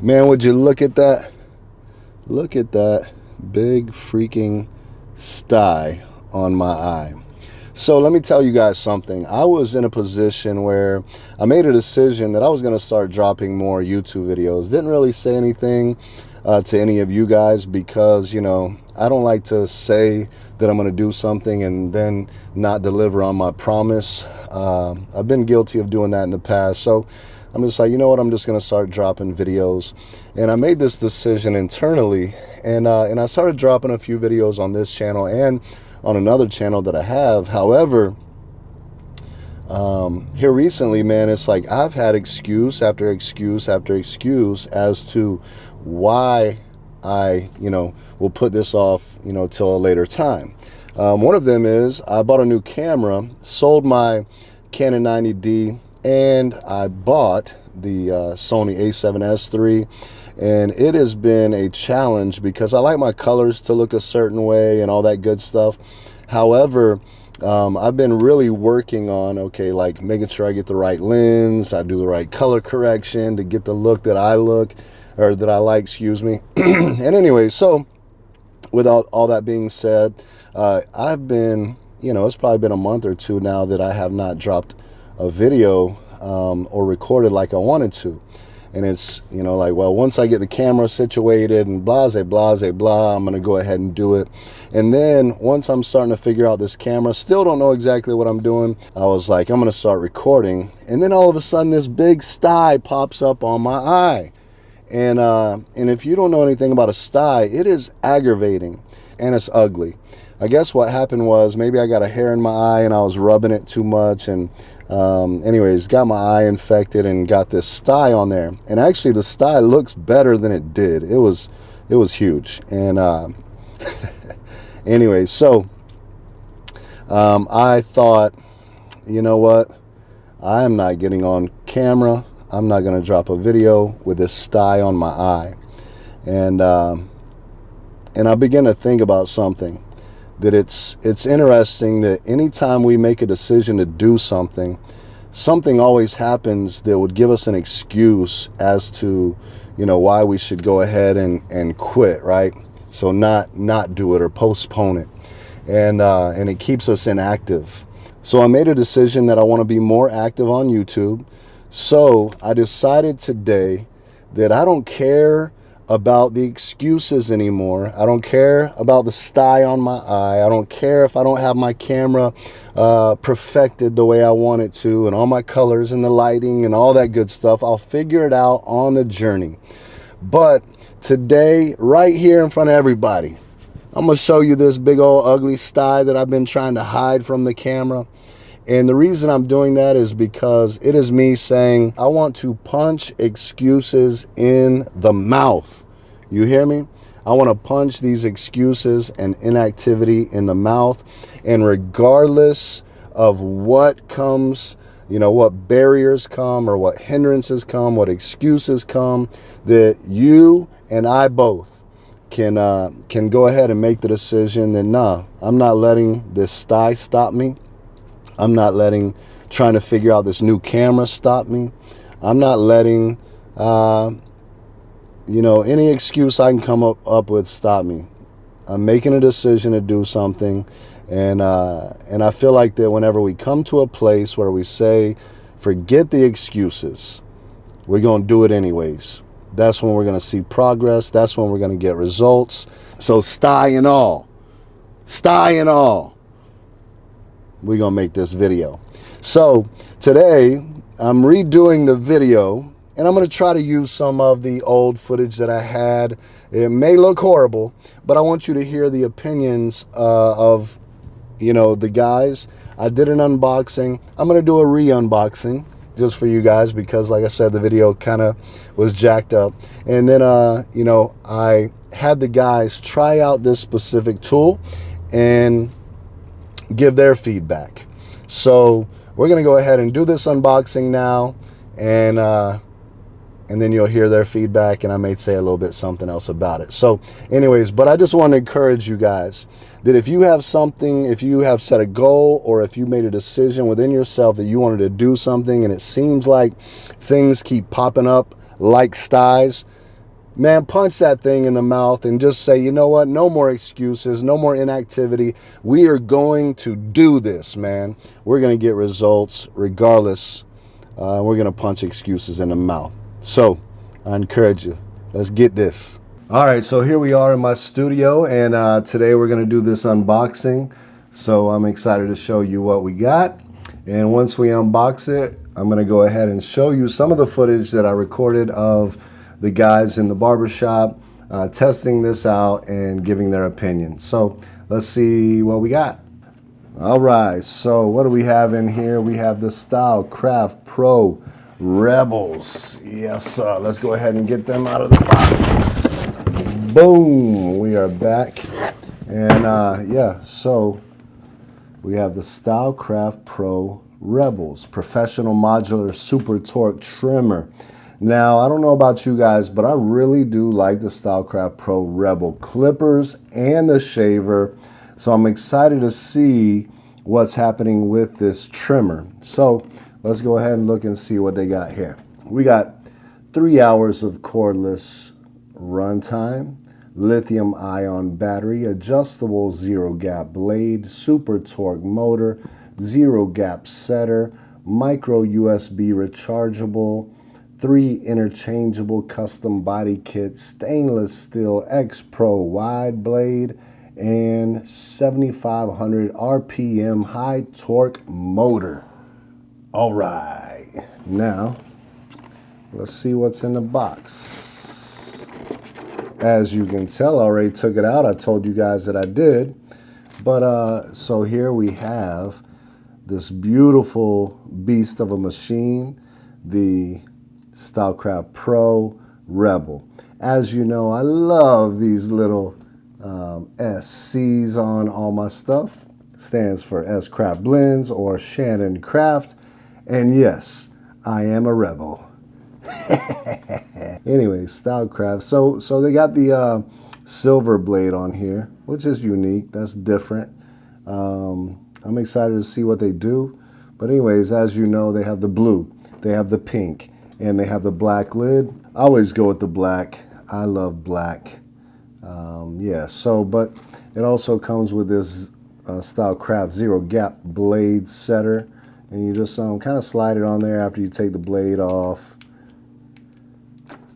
Man, would you look at that? Look at that big freaking sty on my eye. So let me tell you guys something. I was in a position where I made a decision that I was going to start dropping more YouTube videos. Didn't really say anything to any of you guys because, you know, I don't like to say that I'm going to do something and then not deliver on my promise. I've been guilty of doing that in the past. So I'm just like, you know what, I'm just going to start dropping videos. And I made this decision internally, and I started dropping a few videos on this channel and on another channel that I have. However, here recently, man, it's like I've had excuse after excuse after excuse as to why I, will put this off, till a later time. One of them is I bought a new camera, sold my Canon 90D, and I bought the Sony a7S III. And it has been a challenge because I like my colors to look a certain way and all that good stuff. However, I've been really working on, like making sure I get the right lens, I do the right color correction to get the look that I like, excuse me. And anyway, so with all that being said, I've been, it's probably been a month or two now that I have not dropped a video or recorded like I wanted to. And it's, like, well, once I get the camera situated and blah, I'm going to go ahead and do it. And then once I'm starting to figure out this camera, still don't know exactly what I'm doing, I was like, I'm going to start recording. And then all of a sudden this big sty pops up on my eye. And if you don't know anything about a sty, it is aggravating and it's ugly. I guess what happened was maybe I got a hair in my eye and I was rubbing it too much, and anyways, got my eye infected and got this sty on there. And actually the sty looks better than it did. It was huge. And anyway, so I thought, you know what, I am not getting on camera. I'm not going to drop a video with this sty on my eye. And I began to think about something, that it's interesting that anytime we make a decision to do something, something always happens that would give us an excuse as to, why we should go ahead and quit, right? So not do it or postpone it. And it keeps us inactive. So I made a decision that I want to be more active on YouTube. So I decided today that I don't care about the excuses anymore. I don't care about the sty on my eye. I don't care if I don't have my camera perfected the way I want it to, and all my colors and the lighting and all that good stuff. I'll figure it out on the journey. But today, right here in front of everybody, I'm gonna show you this big old ugly sty that I've been trying to hide from the camera. And the reason I'm doing that is because it is me saying I want to punch excuses in the mouth. You hear me? I want to punch these excuses and inactivity in the mouth. And regardless of what comes, what barriers come or what hindrances come, what excuses come, that you and I both can go ahead and make the decision that, nah, I'm not letting this sty stop me. I'm not letting trying to figure out this new camera stop me. I'm not letting, any excuse I can come up with stop me. I'm making a decision to do something. And I feel like that whenever we come to a place where we say, forget the excuses, we're going to do it anyways. That's when we're going to see progress. That's when we're going to get results. So sty and all, we're going to make this video. So today I'm redoing the video, and I'm going to try to use some of the old footage that I had. It may look horrible, but I want you to hear the opinions of, the guys. I did an unboxing. I'm going to do a re-unboxing just for you guys because, like I said, the video kind of was jacked up. And then, I had the guys try out this specific tool and give their feedback. So we're going to go ahead and do this unboxing now, and then you'll hear their feedback, and I may say a little bit something else about it. So anyways, but I just want to encourage you guys that if you have something, if you have set a goal, or if you made a decision within yourself that you wanted to do something and it seems like things keep popping up like styes, man, punch that thing in the mouth and just say, you know what, no more excuses, no more inactivity. We are going to do this, man. We're going to get results regardless. We're going to punch excuses in the mouth. So I encourage you, let's get this. All right, so here we are in my studio, and today we're going to do this unboxing. So I'm excited to show you what we got. And once we unbox it, I'm going to go ahead and show you some of the footage that I recorded of the guys in the barbershop testing this out and giving their opinion. So let's see what we got. All right, so what do we have in here? We have the S.Craft Pro Rebels. Yes, let's go ahead and get them out of the box. Boom, we are back. And yeah, so we have the S.Craft Pro Rebels Professional Modular Super Torque Trimmer. Now, I don't know about you guys, but I really do like the S.Craft Pro Rebel clippers and the shaver. So I'm excited to see what's happening with this trimmer. So let's go ahead and look and see what they got here. We got 3 hours of cordless runtime, lithium ion battery, adjustable zero gap blade, super torque motor, zero gap setter, micro USB rechargeable, 3 interchangeable custom body kits, stainless steel X Pro wide blade, and 7,500 RPM high torque motor. All right, now let's see what's in the box. As you can tell, I already took it out. I told you guys that I did. But so here we have this beautiful beast of a machine, the S.Craft Pro Rebel. As you know, I love these little SCs on all my stuff. Stands for S.Craft Blends or Shannon Craft. And yes, I am a rebel. Anyway, S.Craft. So they got the silver blade on here, which is unique. That's different. I'm excited to see what they do. But anyways, as you know, they have the blue, they have the pink, and they have the black lid. I always go with the black. I love black. Yeah, so, but it also comes with this S.Craft zero gap blade setter. And you just kind of slide it on there after you take the blade off.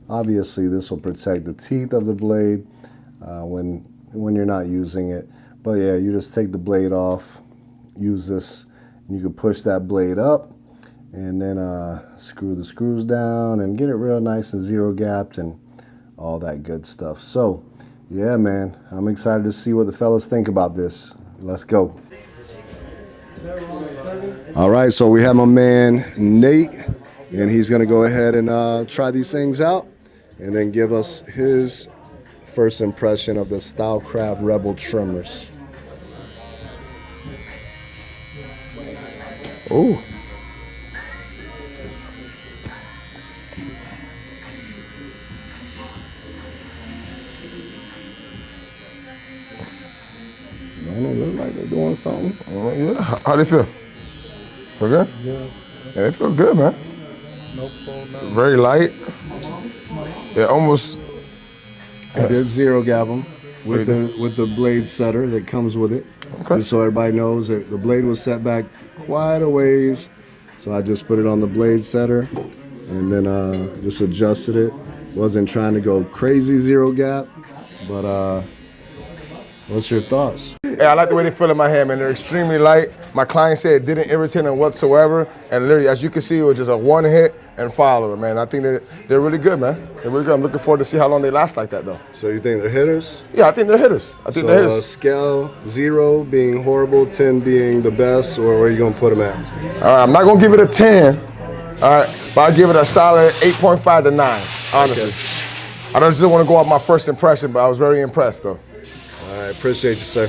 Obviously, this will protect the teeth of the blade when you're not using it. But yeah, you just take the blade off, use this, and you can push that blade up, and then screw the screws down and get it real nice and zero gapped and all that good stuff. So yeah, man, I'm excited to see what the fellas think about this. Let's go. All right, so we have my man Nate, and he's gonna go ahead and try these things out and then give us his first impression of the S.Craft Rebel trimmers. Oh. Man, it look like they're doing something. Yeah. How they feel? Feel good? Yeah. Yeah, they feel good, man. No pull, no. Very light. Yeah, almost. I did zero gap them with the blade setter that comes with it. Okay. Just so everybody knows that the blade was set back quite a ways. So I just put it on the blade setter and then just adjusted it. Wasn't trying to go crazy zero gap, but what's your thoughts? Yeah, I like the way they feel in my hand, man. They're extremely light. My client said it didn't irritate them whatsoever. And literally, as you can see, it was just a one hit and follow, man. I think they're really good, man. They're really good. I'm looking forward to see how long they last like that, though. So you think they're hitters? Yeah, I think they're hitters. They're hitters. Scale 0 being horrible, 10 being the best, or where are you going to put them at? All right, I'm not going to give it a 10, all right, but I'll give it a solid 8.5 to 9, honestly. Okay. I just didn't want to go off my first impression, but I was very impressed, though. All right, appreciate you, sir.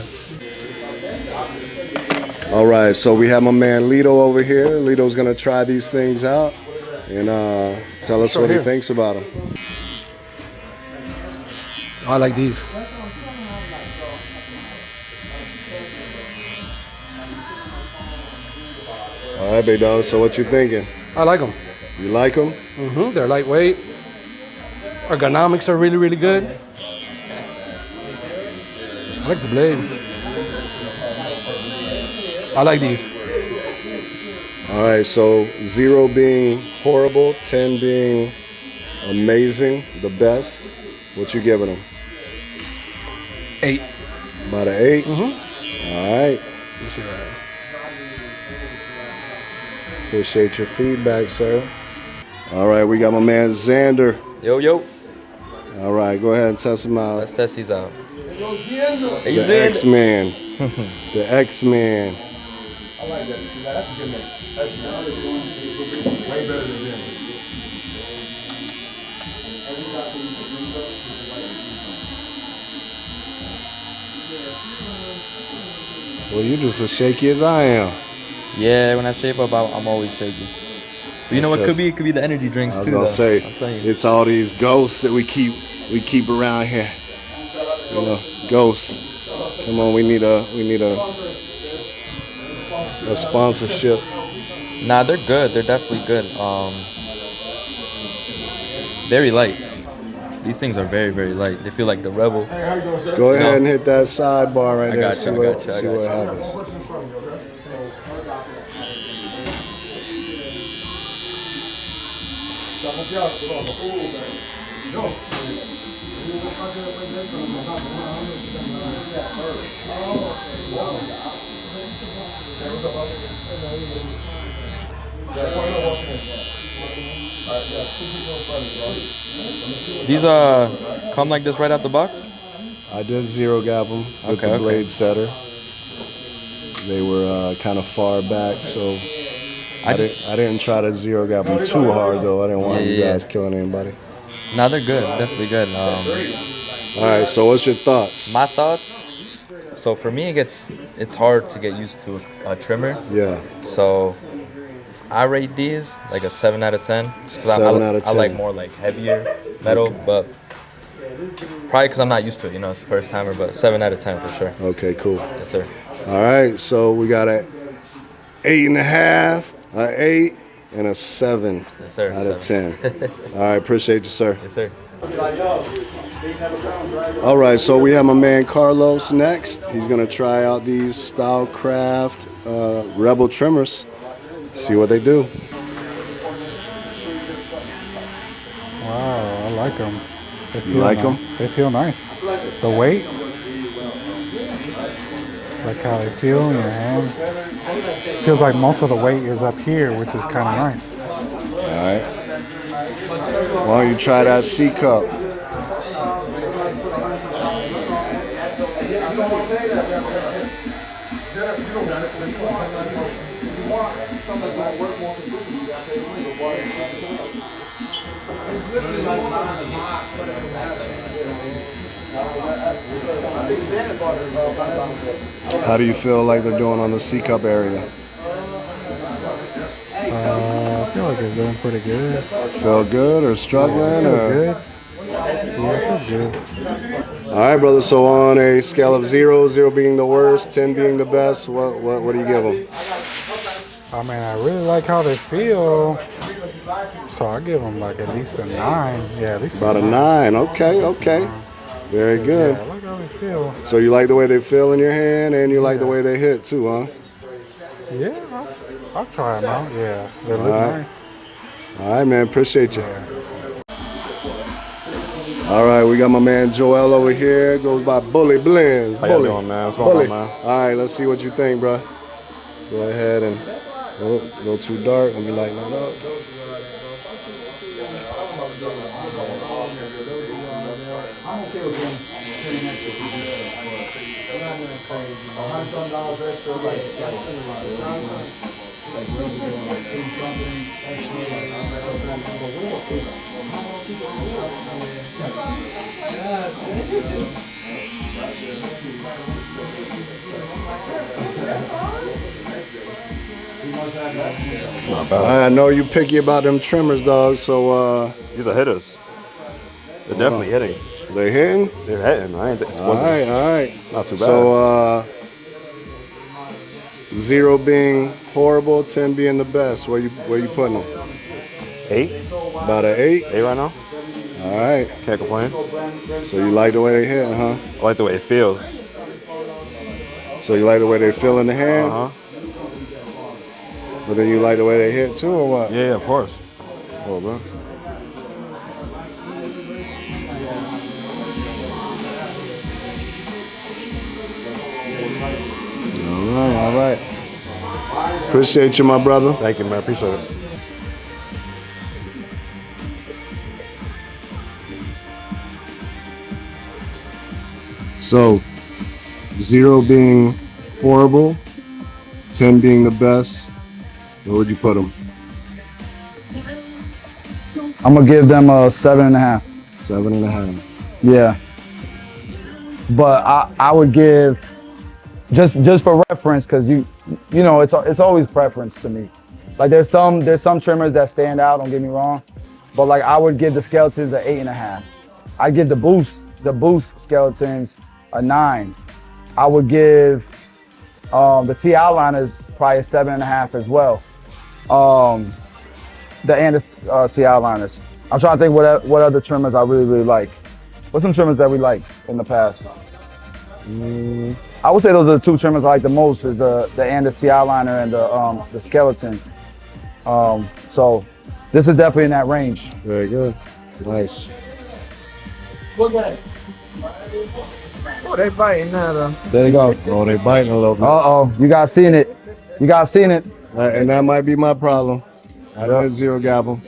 All right, so we have my man Lito over here. Lito's going to try these things out and tell us what he thinks about them. I like these. All right, big dog, so what you thinking? I like them. You like them? They're lightweight. Ergonomics are really, really good. I like the blade. I like these. All right, so 0 being horrible, 10 being amazing, the best. What you giving them? 8. About an 8? All right. Appreciate your feedback, sir. All right, we got my man Xander. Yo, yo. All right, go ahead and test him out. Let's test these out. Hey, The Xander. X-Man. The X-Man. I like that. See, that's a good name. That's way better than Zen. Well, you just as shaky as I am. Yeah, when I shape up, I'm always shaky. But you know what That's could be? It could be the energy I drinks was too. gonna though. say, I'm telling you. it's all these ghosts that we keep around here. You know, ghosts. Come on, we need a sponsorship. Nah, they're good. They're definitely good. Very light. These things are very, very light. They feel like the Rebel. Hey, how you doing, sir? Go ahead and hit that sidebar right I there. got See you, I what got you, I see got what you. happens. What's in front of you, okay? These come like this right out the box. I did 0 gap them with Okay, the okay. blade setter. They were kind of far back, so I didn't try to 0 gap them too hard though. I didn't want you Yeah. guys killing anybody. Nah, they're good. Definitely good. All right, so what's your thoughts? My thoughts. So for me, it's hard to get used to a trimmer. Yeah, So I rate these like a 7 out of 10. 'Cause 7 out of I like 10. more like heavier metal, but probably because I'm not used to it. You know, it's the first timer, but 7 out of 10 for sure. okay, cool. Yes, sir. All right, so we got a 8.5, a 8, and a 7 Yes, sir. out of 7. 10. All right, appreciate you, sir. Yes, sir. All right, so we have my man Carlos next. He's gonna try out these S.Craft Rebel trimmers. See what they do. Wow, I like them. They You like nice. 'em? They feel nice. The weight, like how they feel in your hand. Feels like most of the weight is up here, which is kind of nice. All right. Why don't you try that C cup? How do you feel like they're doing on the C cup area? I feel like it's doing pretty good. Feel good or struggling? Feels Or? good. Yeah, it feels good. All right, brother. So on a scale of 0 being the worst, 10 being the best, what do you give them? I mean, I really like how they feel. So I give them like at least a 9. Yeah, at least About a 9. Okay. Very good. Yeah, I like how they feel. So you like the way they feel in your hand, and you like the way they hit too, huh? Yeah, I'll try them out. Yeah, they look right. nice. All right, man. Appreciate you. All right, we got my man Joel over here. Goes by Bully Blends. How y'all Bully. doing, man? What's going Bully. on, man? All right, let's see what you think, bro. Go ahead and go too dark. Let me lighten that up. I know you picky about them trimmers, dog. So These are hitters. They're definitely hitting. they hitting. They're hitting. I ain't. It's All right. not too bad. So 0 being horrible, 10 being the best. Where you putting them? 8. About an 8. 8 right now. All right. Can't complain. So you like the way they hit, huh? I like the way it feels. So you like the way they feel in the hand? But then you like the way they hit too, or what? Yeah, of course. Oh, bro. All right. Appreciate you, my brother. Thank you, man. Appreciate it. So, 0 being horrible, 10 being the best, where would you put them? I'm gonna give them a 7.5. 7.5. Yeah. But I would give just for reference, because you know it's always preference to me. Like there's some trimmers that stand out, don't get me wrong, but like I would give the skeletons an 8.5. I give the boost skeletons a 9. I would give the T outliners probably a 7.5 as well. The Andis T outliners. I'm trying to think what other trimmers I really like. What's some trimmers that we like in the past? I would say those are the 2 trimmers I like the most, is the Andis T outliner and the skeleton. So this is definitely in that range. Very good. Nice. Oh, they biting now though. There you go. Oh, they biting a little bit. Uh-oh, you guys seen it. And that might be my problem. I did 0 gabble.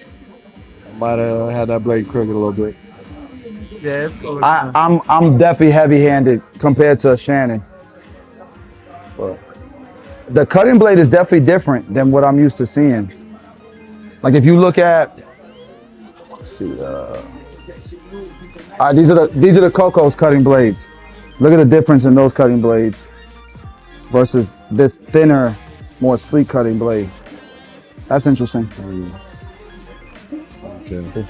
I might have had that blade crooked a little bit. Yeah, it's cool. I'm definitely heavy-handed compared to Shannon. But the cutting blade is definitely different than what I'm used to seeing. Like if you look at, let's see, these are the Coco's cutting blades. Look at the difference in those cutting blades versus this thinner, more sleek cutting blade. That's interesting. Okay.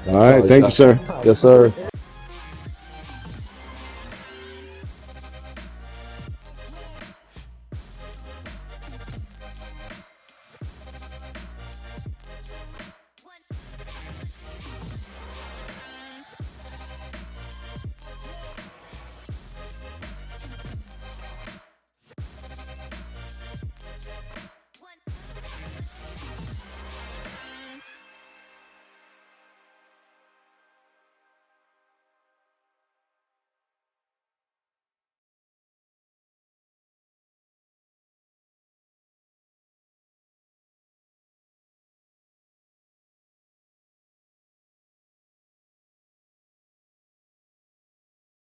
All right, thank you, sir. Yes, sir.